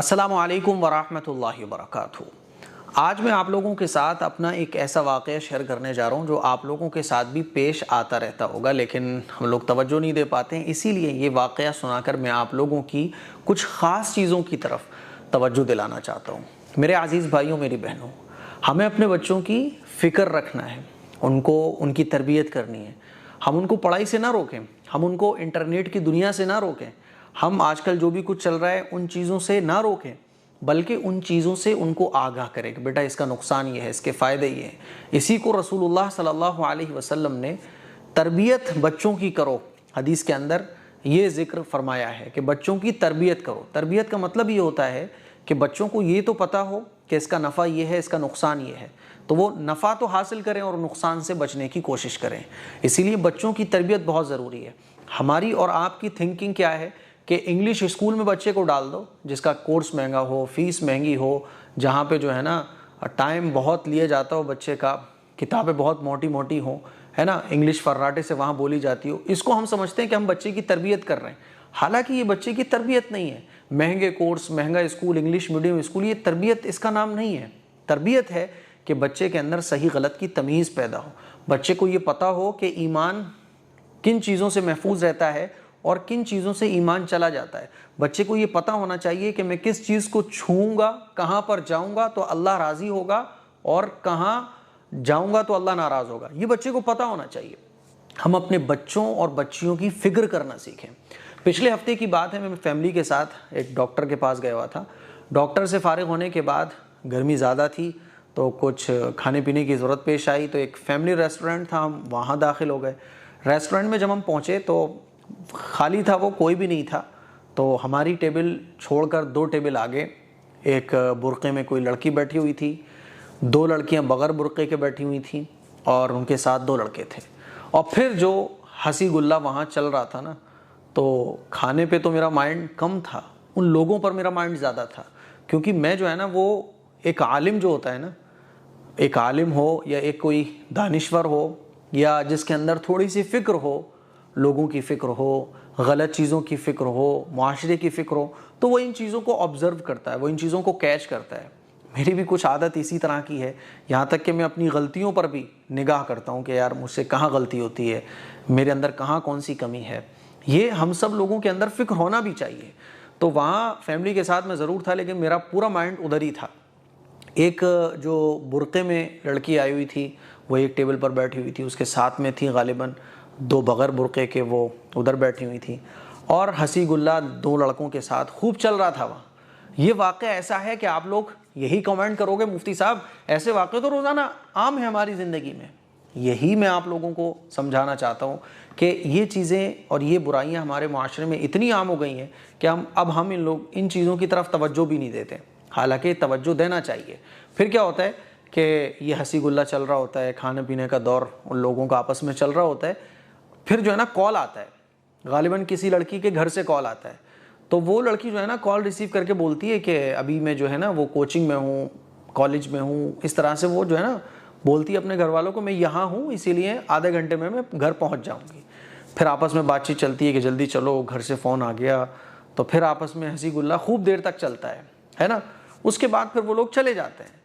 السلام علیکم ورحمۃ اللہ وبرکاتہ۔ آج میں آپ لوگوں کے ساتھ اپنا ایک ایسا واقعہ شیئر کرنے جا رہا ہوں جو آپ لوگوں کے ساتھ بھی پیش آتا رہتا ہوگا، لیکن ہم لوگ توجہ نہیں دے پاتے ہیں۔ اسی لیے یہ واقعہ سنا کر میں آپ لوگوں کی کچھ خاص چیزوں کی طرف توجہ دلانا چاہتا ہوں۔ میرے عزیز بھائیوں، میری بہنوں، ہمیں اپنے بچوں کی فکر رکھنا ہے، ان کی تربیت کرنی ہے۔ ہم ان کو پڑھائی سے نہ روکیں، ہم ان کو انٹرنیٹ کی دنیا سے نہ روکیں، ہم آج کل جو بھی کچھ چل رہا ہے ان چیزوں سے نہ روکیں، بلکہ ان چیزوں سے ان کو آگاہ کریں کہ بیٹا اس کا نقصان یہ ہے، اس کے فائدے یہ ہیں۔ اسی کو رسول اللہ صلی اللہ علیہ وسلم نے تربیت بچوں کی کرو، حدیث کے اندر یہ ذکر فرمایا ہے کہ بچوں کی تربیت کرو۔ تربیت کا مطلب یہ ہوتا ہے کہ بچوں کو یہ تو پتہ ہو کہ اس کا نفع یہ ہے، اس کا نقصان یہ ہے، تو وہ نفع تو حاصل کریں اور نقصان سے بچنے کی کوشش کریں۔ اسی لیے بچوں کی تربیت بہت ضروری ہے۔ ہماری اور آپ کی تھنکنگ کیا ہے کہ انگلش اسکول میں بچے کو ڈال دو، جس کا کورس مہنگا ہو، فیس مہنگی ہو، جہاں پہ جو ہے نا ٹائم بہت لیا جاتا ہو بچے کا، کتابیں بہت موٹی موٹی ہوں، ہے نا، انگلش فراٹے سے وہاں بولی جاتی ہو، اس کو ہم سمجھتے ہیں کہ ہم بچے کی تربیت کر رہے ہیں۔ حالانکہ یہ بچے کی تربیت نہیں ہے۔ مہنگے کورس، مہنگا اسکول، انگلش میڈیم اسکول، یہ تربیت اس کا نام نہیں ہے۔ تربیت ہے کہ بچے کے اندر صحیح غلط کی تمیز پیدا ہو، بچے کو یہ پتہ ہو کہ ایمان کن چیزوں سے محفوظ رہتا ہے اور کن چیزوں سے ایمان چلا جاتا ہے۔ بچے کو یہ پتہ ہونا چاہیے کہ میں کس چیز کو چھوؤں گا، کہاں پر جاؤں گا تو اللہ راضی ہوگا، اور کہاں جاؤں گا تو اللہ ناراض ہوگا، یہ بچے کو پتہ ہونا چاہیے۔ ہم اپنے بچوں اور بچیوں کی فکر کرنا سیکھیں۔ پچھلے ہفتے کی بات ہے، میں فیملی کے ساتھ ایک ڈاکٹر کے پاس گیا ہوا تھا۔ ڈاکٹر سے فارغ ہونے کے بعد گرمی زیادہ تھی تو کچھ کھانے پینے کی ضرورت پیش آئی، تو ایک فیملی ریسٹورنٹ تھا، ہم وہاں داخل ہو گئے۔ ریسٹورنٹ میں جب ہم پہنچے تو خالی تھا، وہ کوئی بھی نہیں تھا۔ تو ہماری ٹیبل چھوڑ کر 2 ٹیبل آگے ایک برقعے میں کوئی لڑکی بیٹھی ہوئی تھی، 2 لڑکیاں بغیر برقعے کے بیٹھی ہوئی تھیں، اور ان کے ساتھ 2 لڑکے تھے۔ اور پھر جو ہنسی گلہ وہاں چل رہا تھا نا، تو کھانے پہ تو میرا مائنڈ کم تھا، ان لوگوں پر میرا مائنڈ زیادہ تھا، کیونکہ میں جو ہے نا، وہ ایک عالم جو ہوتا ہے نا، ایک عالم ہو یا ایک کوئی دانشور ہو، یا جس کے اندر تھوڑی سی فکر ہو، لوگوں کی فکر ہو، غلط چیزوں کی فکر ہو، معاشرے کی فکر ہو، تو وہ ان چیزوں کو آبزرو کرتا ہے، وہ ان چیزوں کو کیچ کرتا ہے۔ میری بھی کچھ عادت اسی طرح کی ہے، یہاں تک کہ میں اپنی غلطیوں پر بھی نگاہ کرتا ہوں کہ یار مجھ سے کہاں غلطی ہوتی ہے، میرے اندر کہاں کون سی کمی ہے۔ یہ ہم سب لوگوں کے اندر فکر ہونا بھی چاہیے۔ تو وہاں فیملی کے ساتھ میں ضرور تھا، لیکن میرا پورا مائنڈ ادھر ہی تھا۔ ایک جو برقعے میں لڑکی آئی ہوئی تھی، وہ ایک ٹیبل پر بیٹھی ہوئی تھی، اس کے ساتھ میں تھی غالباً 2 بغیر برقعے کے، وہ ادھر بیٹھی ہوئی تھی، اور ہنسی گلہ 2 لڑکوں کے ساتھ خوب چل رہا تھا وہاں۔ یہ واقعہ ایسا ہے کہ آپ لوگ یہی کمنٹ کرو گے مفتی صاحب ایسے واقعے تو روزانہ عام ہے ہماری زندگی میں۔ یہی میں آپ لوگوں کو سمجھانا چاہتا ہوں کہ یہ چیزیں اور یہ برائیاں ہمارے معاشرے میں اتنی عام ہو گئی ہیں کہ اب ہم ان چیزوں کی طرف توجہ بھی نہیں دیتے، حالانکہ توجہ دینا چاہیے۔ پھر کیا ہوتا ہے کہ یہ ہنسی گلہ چل رہا ہوتا ہے، کھانے پینے کا دور ان لوگوں کا آپس میں چل رہا ہوتا ہے، پھر جو ہے نا کال آتا ہے، غالباً کسی لڑکی کے گھر سے کال آتا ہے، تو وہ لڑکی جو ہے نا کال ریسیو کر کے بولتی ہے کہ ابھی میں جو ہے نا وہ کوچنگ میں ہوں، کالج میں ہوں، اس طرح سے وہ جو ہے نا بولتی ہے اپنے گھر والوں کو میں یہاں ہوں، اسی لیے آدھے گھنٹے میں گھر پہنچ جاؤں گی۔ پھر آپس میں بات چیت چلتی ہے کہ جلدی چلو، گھر سے فون آ گیا، تو پھر آپس میں ہنسی گلہ خوب دیر تک چلتا ہے نا۔ اس کے بعد پھر وہ لوگ چلے جاتے ہیں۔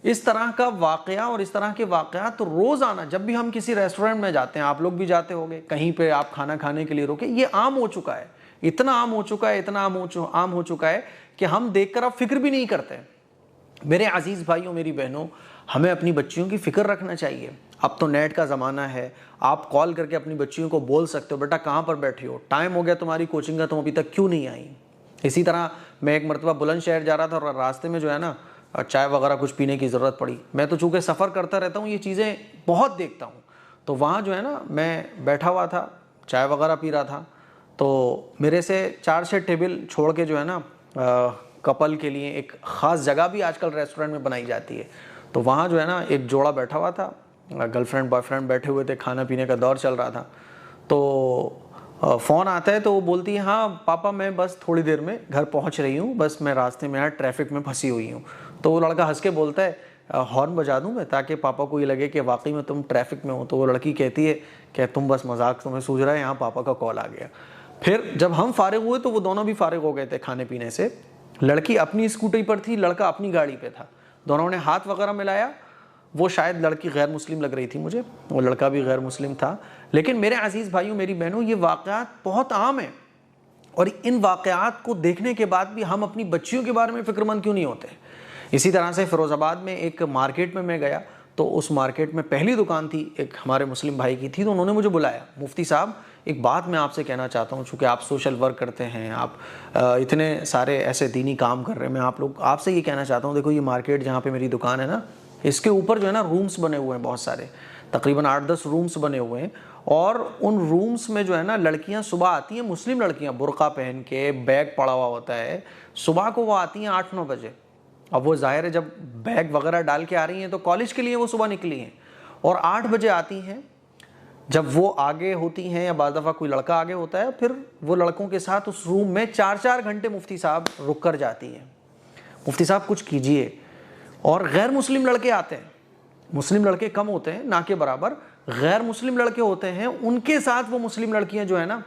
اس طرح کا واقعہ اور اس طرح کے واقعات روزانہ جب بھی ہم کسی ریسٹورنٹ میں جاتے ہیں، آپ لوگ بھی جاتے ہوگے، کہیں پہ آپ کھانا کھانے کے لیے روکے، یہ عام ہو چکا ہے، اتنا عام ہو چکا ہے، اتنا عام ہو چکا ہے کہ ہم دیکھ کر اب فکر بھی نہیں کرتے۔ میرے عزیز بھائیوں، میری بہنوں، ہمیں اپنی بچیوں کی فکر رکھنا چاہیے۔ اب تو نیٹ کا زمانہ ہے، آپ کال کر کے اپنی بچیوں کو بول سکتے ہو بیٹا کہاں پر بیٹھی ہو، ٹائم ہو گیا تمہاری کوچنگ کا، تم ابھی تک کیوں نہیں آئی۔ اسی طرح میں ایک مرتبہ بلند شہر جا رہا تھا، اور راستے میں جو ہے نا چائے وغیرہ کچھ پینے کی ضرورت پڑی۔ میں تو چونکہ سفر کرتا رہتا ہوں، یہ چیزیں بہت دیکھتا ہوں، تو وہاں جو ہے نا میں بیٹھا ہوا تھا، چائے وغیرہ پی رہا تھا، تو میرے سے 4-6 ٹیبل چھوڑ کے جو ہے نا کپل کے لیے ایک خاص جگہ بھی آج کل ریسٹورنٹ میں بنائی جاتی ہے، تو وہاں جو ہے نا ایک جوڑا بیٹھا ہوا تھا، گرل فرینڈ بوائے فرینڈ بیٹھے ہوئے تھے، کھانا پینے کا دور چل رہا تھا۔ تو فون آتا ہے تو وہ بولتی ہے ہاں پاپا میں بس تھوڑی دیر میں گھر پہنچ رہی ہوں، بس میں راستے میں ٹریفک میں پھنسی ہوئی ہوں۔ تو وہ لڑکا ہنس کے بولتا ہے ہارن بجا دوں میں تاکہ پاپا کو یہ لگے کہ واقعی میں تم ٹریفک میں ہو؟ تو وہ لڑکی کہتی ہے کہ تم بس مذاق تمہیں سوچ رہا ہے، یہاں پاپا کا کال آ گیا۔ پھر جب ہم فارغ ہوئے تو وہ دونوں بھی فارغ ہو گئے تھے کھانے پینے سے، لڑکی اپنی اسکوٹری پر تھی، لڑکا اپنی گاڑی پہ تھا، دونوں نے ہاتھ وغیرہ ملایا. وہ شاید لڑکی غیر مسلم لگ رہی تھی مجھے، وہ لڑکا بھی غیر مسلم تھا. لیکن میرے عزیز بھائیوں، میری بہنوں، یہ واقعات بہت عام ہیں، اور ان واقعات کو دیکھنے کے بعد بھی ہم اپنی بچیوں کے بارے میں فکر مند کیوں نہیں ہوتے؟ اسی طرح سے فیروز آباد میں ایک مارکیٹ میں گیا، تو اس مارکیٹ میں پہلی دکان تھی ایک ہمارے مسلم بھائی کی تھی، تو انہوں نے مجھے بلایا، مفتی صاحب ایک بات میں آپ سے کہنا چاہتا ہوں، چونکہ آپ سوشل ورک کرتے ہیں، آپ اتنے سارے ایسے دینی کام کر رہے ہیں، میں آپ سے یہ کہنا چاہتا ہوں، دیکھو یہ مارکیٹ جہاں پہ میری دکان ہے نا، اس کے اوپر جو ہے نا رومز بنے ہوئے ہیں بہت سارے، تقریباً 8-10 رومز بنے ہوئے ہیں، اور ان رومز میں جو ہے نا لڑکیاں صبح آتی ہیں، مسلم لڑکیاں برقع پہن کے، بیگ پڑا ہوا ہوتا ہے، صبح کو وہ آتی ہیں 8-9 بجے. اب وہ ظاہر ہے جب بیگ وغیرہ ڈال کے آ رہی ہیں تو کالج کے لیے وہ صبح نکلی ہیں، اور 8 بجے آتی ہیں. جب وہ آگے ہوتی ہیں یا بعض دفعہ کوئی لڑکا آگے ہوتا ہے، پھر وہ لڑکوں کے ساتھ اس روم میں 4-4 گھنٹے مفتی صاحب رک کر جاتی ہیں. مفتی صاحب کچھ کیجئے. اور غیر مسلم لڑکے آتے ہیں، مسلم لڑکے کم ہوتے ہیں نہ کے برابر، غیر مسلم لڑکے ہوتے ہیں، ان کے ساتھ وہ مسلم لڑکیاں جو ہے نا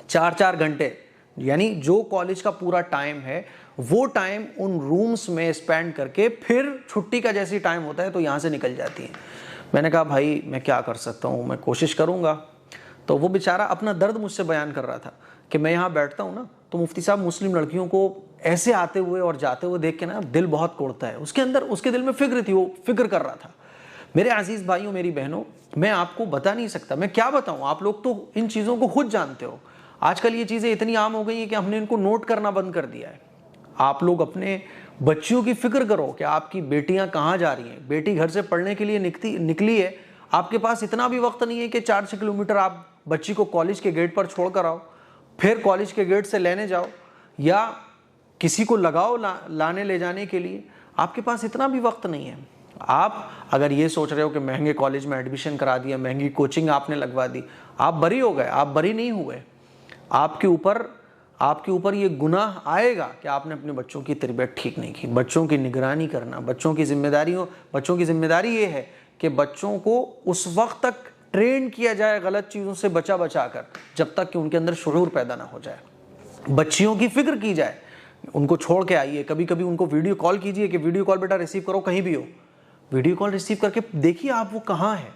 4-4 گھنٹے، یعنی جو کالج کا پورا ٹائم ہے وہ ٹائم ان رومز میں اسپینڈ کر کے پھر چھٹی کا جیسی ٹائم ہوتا ہے تو یہاں سے نکل جاتی ہیں. میں نے کہا بھائی میں کیا کر سکتا ہوں، میں کوشش کروں گا. تو وہ بیچارہ اپنا درد مجھ سے بیان کر رہا تھا کہ میں یہاں بیٹھتا ہوں نا تو مفتی صاحب مسلم لڑکیوں کو ایسے آتے ہوئے اور جاتے ہوئے دیکھ کے نا دل بہت کوڑتا ہے. اس کے دل میں فکر تھی، وہ فکر کر رہا تھا. میرے عزیز بھائیوں، میری بہنوں، میں آپ کو بتا نہیں سکتا، میں کیا بتاؤں، آپ لوگ تو ان چیزوں کو خود جانتے ہو. آج کل یہ چیزیں اتنی عام ہو گئی ہیں کہ ہم نے ان کو نوٹ کرنا بند کر دیا ہے. آپ لوگ اپنے بچیوں کی فکر کرو کہ آپ کی بیٹیاں کہاں جا رہی ہیں. بیٹی گھر سے پڑھنے کے لیے نکلی ہے، آپ کے پاس اتنا بھی وقت نہیں ہے کہ 4 کلومیٹر آپ بچی کو کالج کے گیٹ پر چھوڑ کر آؤ، پھر کالج کے گیٹ سے لینے جاؤ، یا کسی کو لگاؤ لانے لے جانے کے لیے. آپ کے پاس اتنا بھی وقت نہیں ہے. آپ اگر یہ سوچ رہے ہو کہ مہنگے کالج میں ایڈمیشن کرا دیا، مہنگی کوچنگ آپ نے لگوا دی، آپ بری ہو گئے. آپ بری نہیں ہوئے. آپ کے اوپر یہ گناہ آئے گا کہ آپ نے اپنے بچوں کی تربیت ٹھیک نہیں کی. بچوں کی نگرانی کرنا، بچوں کی ذمہ داری یہ ہے کہ بچوں کو اس وقت تک ٹرین کیا جائے غلط چیزوں سے بچا کر جب تک کہ ان کے اندر شعور پیدا نہ ہو جائے. بچیوں کی فکر کی جائے. ان کو چھوڑ کے آئیے، کبھی کبھی ان کو ویڈیو کال کیجئے کہ ویڈیو کال بیٹا ریسیو کرو کہیں بھی ہو. ویڈیو کال ریسیو کر کے دیکھیے آپ وہ کہاں ہے،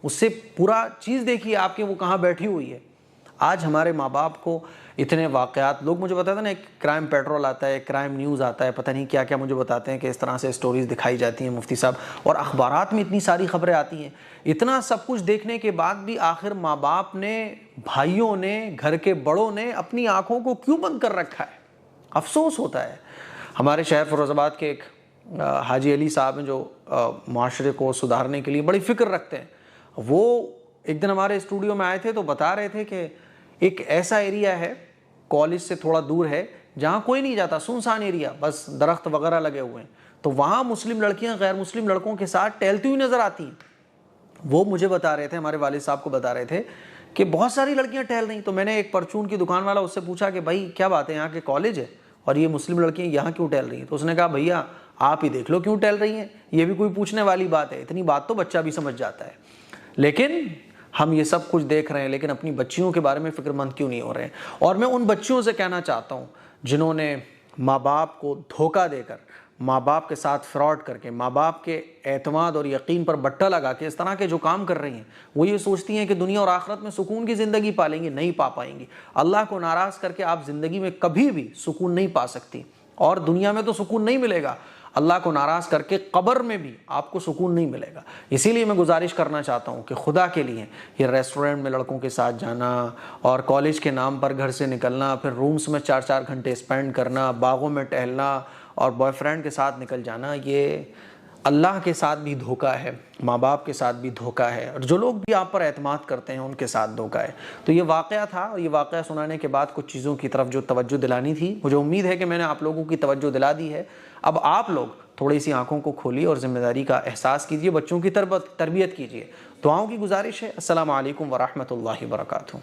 اس سے پورا چیز دیکھیے آپ کے وہ کہاں بیٹھی ہوئی ہے. آج ہمارے ماں باپ کو اتنے واقعات، لوگ مجھے بتاتے ہیں نا، ایک کرائم پیٹرول آتا ہے، کرائم نیوز آتا ہے، پتہ نہیں کیا کیا مجھے بتاتے ہیں کہ اس طرح سے سٹوریز دکھائی جاتی ہیں مفتی صاحب، اور اخبارات میں اتنی ساری خبریں آتی ہیں. اتنا سب کچھ دیکھنے کے بعد بھی آخر ماں باپ نے، بھائیوں نے، گھر کے بڑوں نے اپنی آنکھوں کو کیوں بند کر رکھا ہے؟ افسوس ہوتا ہے. ہمارے شہر فیروز آباد کے ایک حاجی علی صاحب ہیں جو معاشرے کو سدھارنے کے لیے بڑی فکر رکھتے ہیں. وہ ایک دن ہمارے اسٹوڈیو میں آئے تھے تو بتا رہے تھے کہ ایک ایسا ایریا ہے کالج سے تھوڑا دور ہے جہاں کوئی نہیں جاتا، سنسان ایریا، بس درخت وغیرہ لگے ہوئے ہیں، تو وہاں مسلم لڑکیاں غیر مسلم لڑکوں کے ساتھ ٹہلتی ہوئی نظر آتی ہیں. وہ مجھے بتا رہے تھے، ہمارے والد صاحب کو بتا رہے تھے کہ بہت ساری لڑکیاں ٹہل رہی. تو میں نے ایک پرچون کی دکان والا اس سے پوچھا کہ بھائی کیا بات ہے، یہاں کے کالج ہے اور یہ مسلم لڑکیاں یہاں کیوں ٹہل رہی ہیں؟ تو اس نے کہا بھیا آپ ہی دیکھ لو کیوں ٹہل رہی ہیں، یہ بھی کوئی پوچھنے والی بات ہے، اتنی بات تو بچہ بھی سمجھ جاتا ہے. لیکن ہم یہ سب کچھ دیکھ رہے ہیں لیکن اپنی بچیوں کے بارے میں فکر مند کیوں نہیں ہو رہے ہیں؟ اور میں ان بچیوں سے کہنا چاہتا ہوں جنہوں نے ماں باپ کو دھوکہ دے کر، ماں باپ کے ساتھ فراڈ کر کے، ماں باپ کے اعتماد اور یقین پر بٹا لگا کے اس طرح کے جو کام کر رہی ہیں، وہ یہ سوچتی ہیں کہ دنیا اور آخرت میں سکون کی زندگی پالیں گی. نہیں پا پائیں گی. اللہ کو ناراض کر کے آپ زندگی میں کبھی بھی سکون نہیں پا سکتی، اور دنیا میں تو سکون نہیں ملے گا، اللہ کو ناراض کر کے قبر میں بھی آپ کو سکون نہیں ملے گا. اسی لیے میں گزارش کرنا چاہتا ہوں کہ خدا کے لیے یہ ریسٹورنٹ میں لڑکوں کے ساتھ جانا اور کالج کے نام پر گھر سے نکلنا، پھر رومز میں 4-4 گھنٹے اسپینڈ کرنا، باغوں میں ٹہلنا اور بوائے فرینڈ کے ساتھ نکل جانا، یہ اللہ کے ساتھ بھی دھوکہ ہے، ماں باپ کے ساتھ بھی دھوکہ ہے، اور جو لوگ بھی آپ پر اعتماد کرتے ہیں ان کے ساتھ دھوکہ ہے. تو یہ واقعہ تھا، اور یہ واقعہ سنانے کے بعد کچھ چیزوں کی طرف جو توجہ دلانی تھی، مجھے امید ہے کہ میں نے آپ لوگوں کی توجہ دلا دی ہے. اب آپ لوگ تھوڑی سی آنکھوں کو کھولیے اور ذمہ داری کا احساس کیجیے، بچوں کی تربیت کیجیے. دعاؤں کی گزارش ہے. السلام علیکم ورحمۃ اللہ وبرکاتہ.